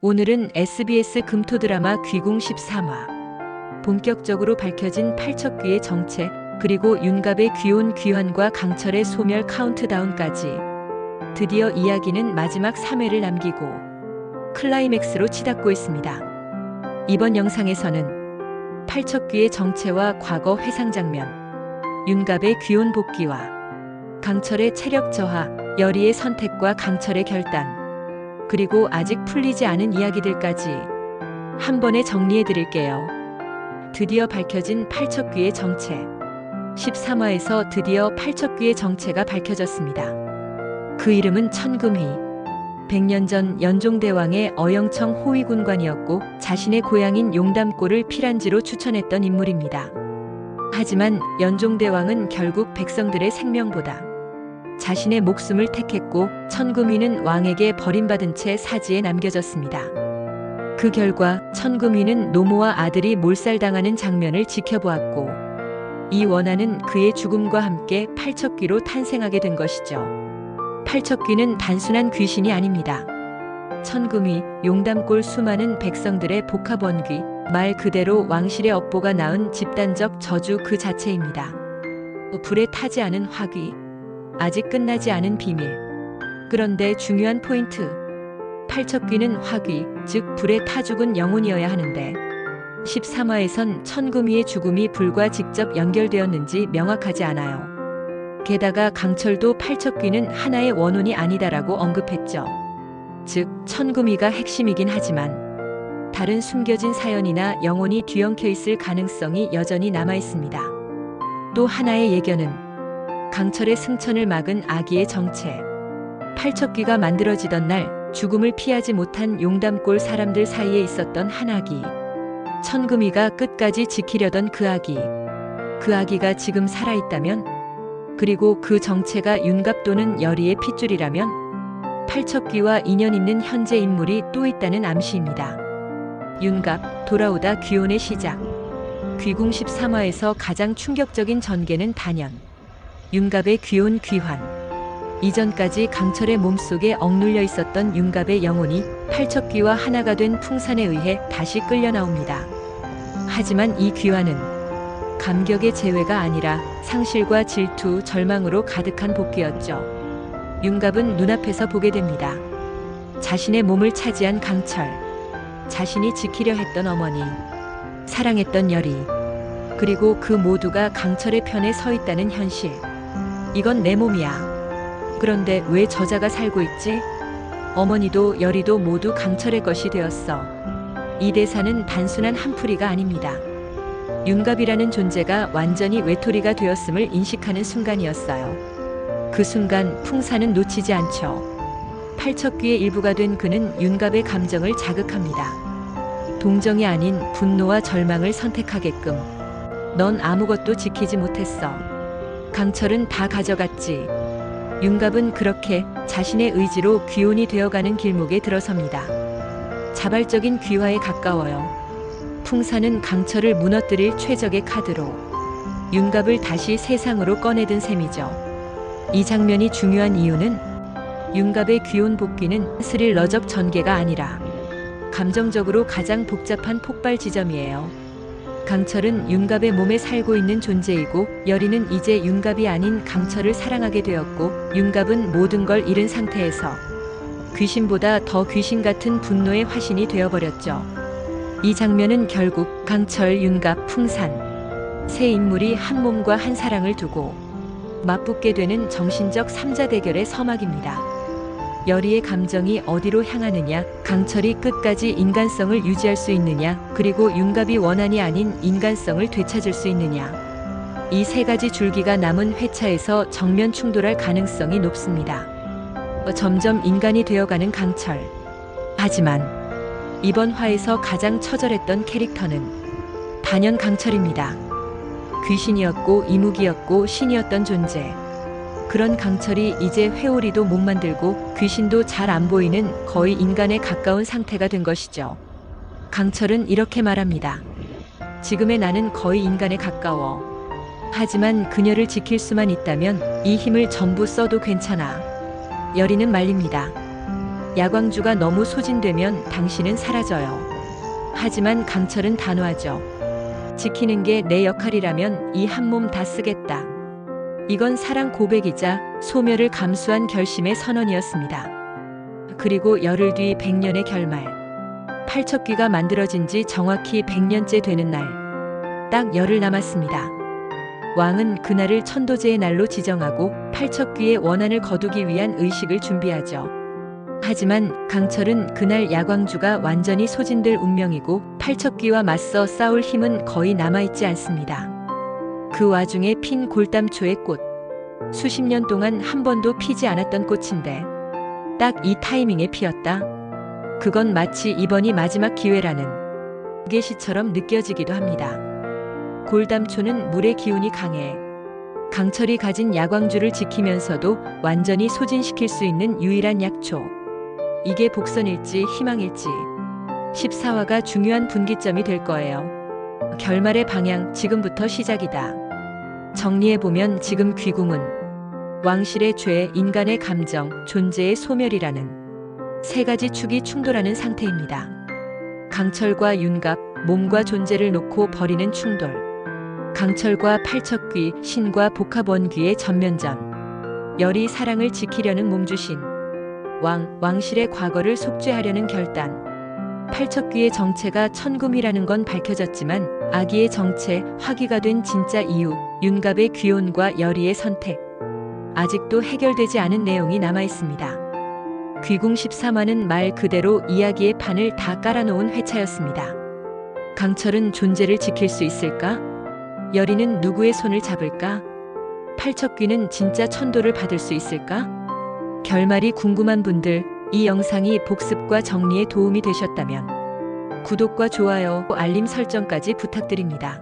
오늘은 SBS 금토 드라마 귀궁 13화. 본격적으로 밝혀진 팔척귀의 정체, 그리고 윤갑의 귀온 귀환과 강철의 소멸 카운트다운까지. 드디어 이야기는 마지막 3회를 남기고 클라이맥스로 치닫고 있습니다. 이번 영상에서는 팔척귀의 정체와 과거 회상 장면, 윤갑의 귀온 복귀와 강철의 체력 저하, 여리의 선택과 강철의 결단, 그리고 아직 풀리지 않은 이야기들까지 한 번에 정리해 드릴게요. 드디어 밝혀진 팔척귀의 정체. 13화에서 드디어 팔척귀의 정체가 밝혀졌습니다. 그 이름은 천금희. 100년 전 연종대왕의 어영청 호위군관이었고 자신의 고향인 용담골을 피란지로 추천했던 인물입니다. 하지만 연종대왕은 결국 백성들의 생명보다 자신의 목숨을 택했고 천금희는 왕에게 버림받은 채 사지에 남겨졌습니다. 그 결과 천금희는 노모와 아들이 몰살당하는 장면을 지켜보았고 이 원한은 그의 죽음과 함께 팔척귀로 탄생하게 된 것이죠. 팔척귀는 단순한 귀신이 아닙니다. 천금희, 용담골 수많은 백성들의 복합원귀, 말 그대로 왕실의 업보가 낳은 집단적 저주 그 자체입니다. 불에 타지 않은 화귀, 아직 끝나지 않은 비밀. 그런데 중요한 포인트. 팔척귀는 화귀, 즉 불에 타 죽은 영혼이어야 하는데 13화에선 천금희의 죽음이 불과 직접 연결되었는지 명확하지 않아요. 게다가 강철도 팔척귀는 하나의 원혼이 아니다라고 언급했죠. 즉 천금희가 핵심이긴 하지만 다른 숨겨진 사연이나 영혼이 뒤엉켜 있을 가능성이 여전히 남아 있습니다. 또 하나의 예견은 강철의 승천을 막은 아기의 정체. 팔척귀가 만들어지던 날 죽음을 피하지 못한 용담골 사람들 사이에 있었던 한 아기. 천금희가 끝까지 지키려던 그 아기. 그 아기가 지금 살아있다면, 그리고 그 정체가 윤갑 또는 여리의 핏줄이라면 팔척귀와 인연 있는 현재 인물이 또 있다는 암시입니다. 윤갑, 돌아오다 귀온의 시작. 귀궁 13화에서 가장 충격적인 전개는 단연 윤갑의 귀온 귀환. 이전까지 강철의 몸속에 억눌려 있었던 윤갑의 영혼이 팔척귀와 하나가 된 풍산에 의해 다시 끌려 나옵니다. 하지만 이 귀환은 감격의 재회가 아니라 상실과 질투, 절망으로 가득한 복귀였죠. 윤갑은 눈앞에서 보게 됩니다. 자신의 몸을 차지한 강철, 자신이 지키려 했던 어머니, 사랑했던 여리, 그리고 그 모두가 강철의 편에 서 있다는 현실. 이건 내 몸이야. 그런데 왜 저자가 살고 있지? 어머니도 여리도 모두 강철의 것이 되었어. 이 대사는 단순한 한풀이가 아닙니다. 윤갑이라는 존재가 완전히 외톨이가 되었음을 인식하는 순간이었어요. 그 순간 풍산은 놓치지 않죠. 팔척귀의 일부가 된 그는 윤갑의 감정을 자극합니다. 동정이 아닌 분노와 절망을 선택하게끔. 넌 아무것도 지키지 못했어. 강철은 다 가져갔지. 윤갑은 그렇게 자신의 의지로 귀온이 되어가는 길목에 들어섭니다. 자발적인 귀화에 가까워요. 풍산은 강철을 무너뜨릴 최적의 카드로 윤갑을 다시 세상으로 꺼내든 셈이죠. 이 장면이 중요한 이유는 윤갑의 귀온 복귀는 스릴러적 전개가 아니라 감정적으로 가장 복잡한 폭발 지점이에요. 강철은 윤갑의 몸에 살고 있는 존재이고 여리는 이제 윤갑이 아닌 강철을 사랑하게 되었고 윤갑은 모든 걸 잃은 상태에서 귀신보다 더 귀신 같은 분노의 화신이 되어버렸죠. 이 장면은 결국 강철, 윤갑, 풍산 세 인물이 한 몸과 한 사랑을 두고 맞붙게 되는 정신적 3자 대결의 서막입니다. 여리의 감정이 어디로 향하느냐, 강철이 끝까지 인간성을 유지할 수 있느냐, 그리고 윤갑이 원한이 아닌 인간성을 되찾을 수 있느냐. 이 세 가지 줄기가 남은 회차에서 정면 충돌할 가능성이 높습니다. 점점 인간이 되어가는 강철. 하지만 이번 화에서 가장 처절했던 캐릭터는 단연 강철입니다. 귀신이었고 이무기였고 신이었던 존재. 그런 강철이 이제 회오리도 못 만들고 귀신도 잘 안 보이는 거의 인간에 가까운 상태가 된 것이죠. 강철은 이렇게 말합니다. 지금의 나는 거의 인간에 가까워. 하지만 그녀를 지킬 수만 있다면 이 힘을 전부 써도 괜찮아. 여리는 말립니다. 야광주가 너무 소진되면 당신은 사라져요. 하지만 강철은 단호하죠. 지키는 게 내 역할이라면 이 한 몸 다 쓰겠다. 이건 사랑 고백이자 소멸을 감수한 결심의 선언이었습니다. 그리고 열흘 뒤 100년의 결말. 팔척귀가 만들어진 지 정확히 100년째 되는 날. 딱 열흘 남았습니다. 왕은 그날을 천도제의 날로 지정하고 팔척귀의 원한을 거두기 위한 의식을 준비하죠. 하지만 강철은 그날 야광주가 완전히 소진될 운명이고 팔척귀와 맞서 싸울 힘은 거의 남아있지 않습니다. 그 와중에 핀 골담초의 꽃. 수십 년 동안 한 번도 피지 않았던 꽃인데 딱 이 타이밍에 피었다. 그건 마치 이번이 마지막 기회라는 계시처럼 느껴지기도 합니다. 골담초는 물의 기운이 강해 강철이 가진 야광주를 지키면서도 완전히 소진시킬 수 있는 유일한 약초. 이게 복선일지 희망일지 14화가 중요한 분기점이 될 거예요. 결말의 방향 지금부터 시작이다. 정리해보면 지금 귀궁은 왕실의 죄, 인간의 감정, 존재의 소멸이라는 세 가지 축이 충돌하는 상태입니다. 강철과 윤갑, 몸과 존재를 놓고 벌이는 충돌. 강철과 팔척귀, 신과 복합원귀의 전면전. 열이 사랑을 지키려는 몸주신. 왕실의 과거를 속죄하려는 결단. 팔척귀의 정체가 천금이라는 건 밝혀졌지만 아기의 정체, 화기가 된 진짜 이유, 윤갑의 귀혼과 열이의 선택. 아직도 해결되지 않은 내용이 남아있습니다. 귀궁 13화는 말 그대로 이야기의 판을 다 깔아놓은 회차였습니다. 강철은 존재를 지킬 수 있을까? 열이는 누구의 손을 잡을까? 팔척귀는 진짜 천도를 받을 수 있을까? 결말이 궁금한 분들, 이 영상이 복습과 정리에 도움이 되셨다면 구독과 좋아요, 알림 설정까지 부탁드립니다.